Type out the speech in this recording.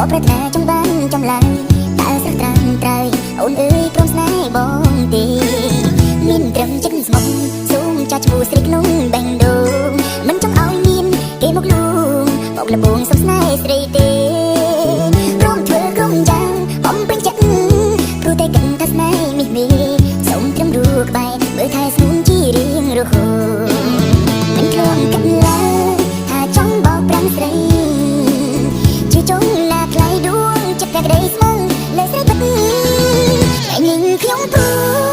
ក៏ប្រាថ្នាចង់បានចង់ឡើងតើស្រស់ត្រាំត្រូវអូនអើយព្រមស្នេហ៍បងទេមានត្រឹមចិត្តស្មុគសូមចាស់ឈ្មោះស្រីក្នុងបេះដូងមិនចង់ឲ្យមានគេមកលួងបោកលំងសុំស្នេហ៍ស្រីទេព្រមធ្វើក្រុមយ៉ាងបំពេញចិត្តព្រោះតែគិតថាស្នេហ៍នេះមេសូមត្រឹមរូបក្បែរមើលថែស្ងួនជារៀងរហូតមិនគ្រាន់គិតឡើយថាចង់បោកប្រាំស្រីជាចុងណាថ្លៃដួងចិត្តតែក្តីស្មឹងលើស្រីពិតថ្ងៃនេះខ្ញុំព្រម